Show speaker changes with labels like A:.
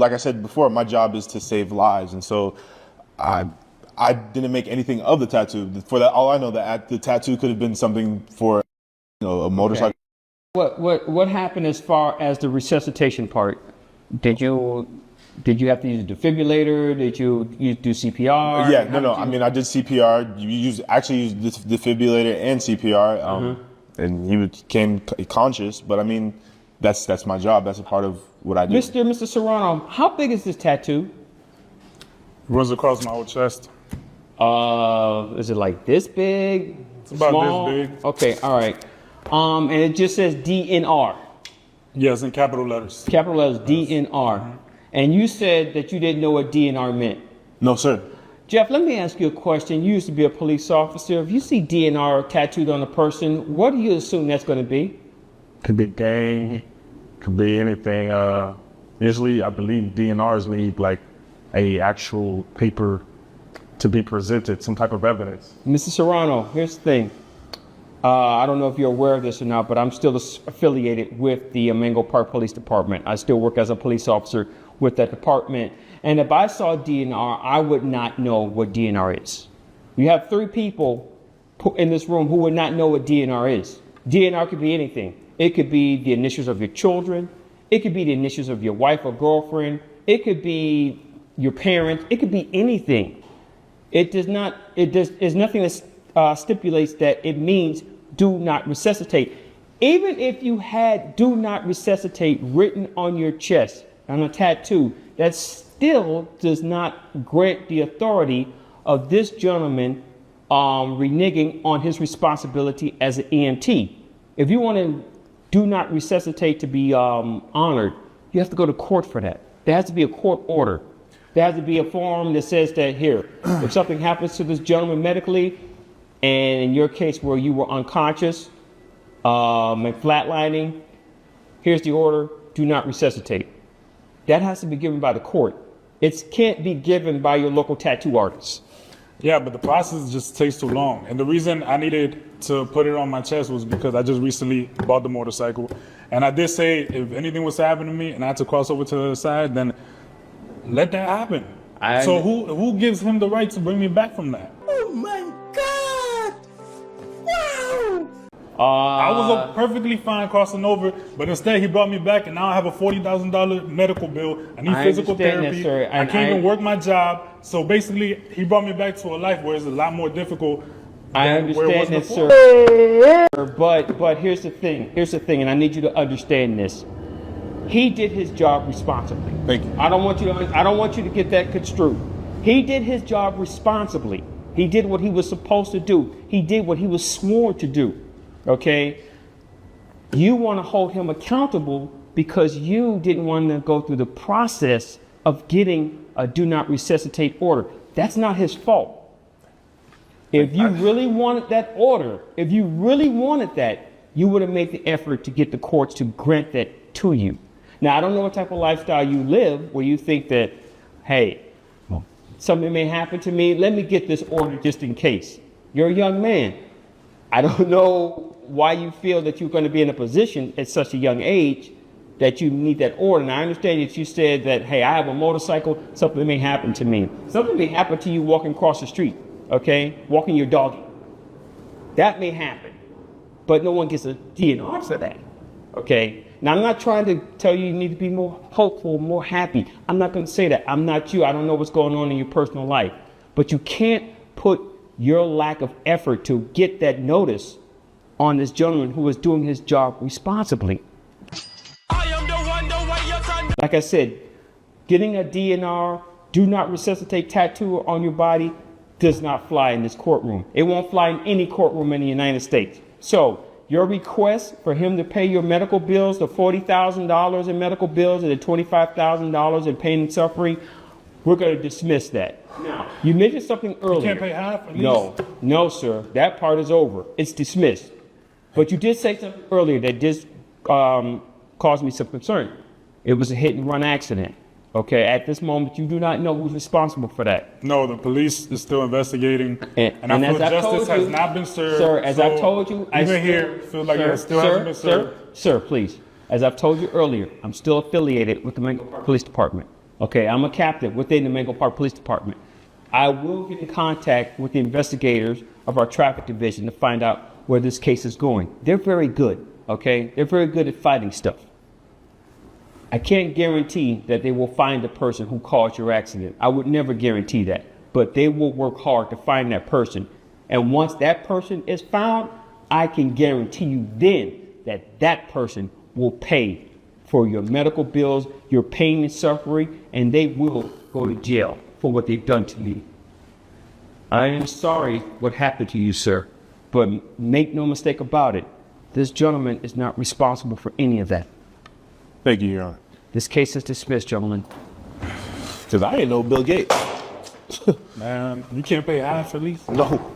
A: Like I said before, my job is to save lives, and so I didn't make anything of the tattoo. For that, all I know, the tattoo could have been something for, a motorcycle.
B: Okay. What happened as far as the resuscitation part? Did you have to use a defibrillator? Did you do CPR?
A: Yeah, no. I mean, I did CPR. You actually used the defibrillator and CPR, and he became conscious. But I mean, that's my job. That's a part of what I do.
B: Mr. Serrano, how big is this tattoo?
C: Runs across my whole chest.
B: Is it like this big?
C: It's about
B: small?
C: this big.
B: Okay, all right. And it just says DNR.
C: Yes, in capital letters.
B: Capital letters, DNR. And you said that you didn't know what DNR meant.
A: No, sir.
B: Jeff, let me ask you a question. You used to be a police officer. If you see DNR tattooed on a person, what do you assume that's going to be?
C: Could be gang, could be anything. Usually, I believe DNRs need like a actual paper to be presented, some type of evidence.
B: Mr. Serrano, here's the thing. I don't know if you're aware of this or not, but I'm still affiliated with the Mango Park Police Department. I still work as a police officer with that department. And if I saw DNR, I would not know what DNR is. You have 3 people in this room who would not know what DNR is. DNR could be anything. It could be the initials of your children. It could be the initials of your wife or girlfriend. It could be your parents. It could be anything. There's nothing that stipulates that it means do not resuscitate. Even if you had do not resuscitate written on your chest, on a tattoo, that still does not grant the authority of this gentleman reneging on his responsibility as an EMT. If you want to do not resuscitate to be honored, you have to go to court for that. There has to be a court order. There has to be a form that says that here, if something happens to this gentleman medically, and in your case where you were unconscious and flatlining, here's the order, do not resuscitate. That has to be given by the court. It can't be given by your local tattoo artist.
C: Yeah, but the process just takes too long. And the reason I needed to put it on my chest was because I just recently bought the motorcycle. And I did say if anything was to happen to me and I had to cross over to the other side, then let that happen. So who gives him the right to bring me back from that?
D: Oh my God! Wow!
C: I was perfectly fine crossing over, but instead he brought me back, and now I have a $40,000 medical bill. I need physical therapy. I can't even work my job. So basically, he brought me back to a life where it's a lot more difficult.
B: I understand that, sir. But here's the thing. Here's the thing, and I need you to understand this. He did his job responsibly.
A: Thank you.
B: I don't want you to get that construed. He did his job responsibly. He did what he was supposed to do. He did what he was sworn to do. Okay? You want to hold him accountable because you didn't want to go through the process of getting a do not resuscitate order. That's not his fault. If you really wanted that order, if you really wanted that, you would have made the effort to get the courts to grant that to you. Now, I don't know what type of lifestyle you live where you think that, hey, something may happen to me. Let me get this order just in case. You're a young man. I don't know why you feel that you're going to be in a position at such a young age that you need that order. And I understand that you said that, hey, I have a motorcycle, something may happen to me. Something may happen to you walking across the street, okay? Walking your doggy. That may happen. But no one gets a DNR for that, okay? Now, I'm not trying to tell you need to be more hopeful, more happy. I'm not going to say that. I'm not you. I don't know what's going on in your personal life. But you can't put your lack of effort to get that notice on this gentleman who was doing his job responsibly. Like I said, getting a DNR, do not resuscitate tattoo on your body does not fly in this courtroom. It won't fly in any courtroom in the United States. So your request for him to pay your medical bills, the $40,000 in medical bills and the $25,000 in pain and suffering, we're going to dismiss that. Now, you mentioned something earlier.
C: You can't pay half? At
B: least? No, sir. That part is over. It's dismissed. But you did say something earlier that did cause me some concern. It was a hit and run accident. Okay, at this moment, you do not know who's responsible for that.
C: No, the police is still investigating, and I feel justice has not been served.
B: Sir, as I've told you,
C: even here, feel like it still hasn't been served.
B: Sir, please. As I've told you earlier, I'm still affiliated with the Mango Park Police Department. Okay, I'm a captain within the Menlo Park Police Department. I will get in contact with the investigators of our traffic division to find out where this case is going. They're very good, okay? They're very good at fighting stuff. I can't guarantee that they will find the person who caused your accident. I would never guarantee that. But they will work hard to find that person. And once that person is found, I can guarantee you then that that person will pay for your medical bills, your pain and suffering, and they will go to jail for what they've done to me. I am sorry what happened to you, sir, but make no mistake about it. This gentleman is not responsible for any of that.
A: Thank you, Your Honor.
B: This case is dismissed, gentlemen.
A: Because I didn't know Bill Gates.
C: Man, you can't pay half at least.
A: No.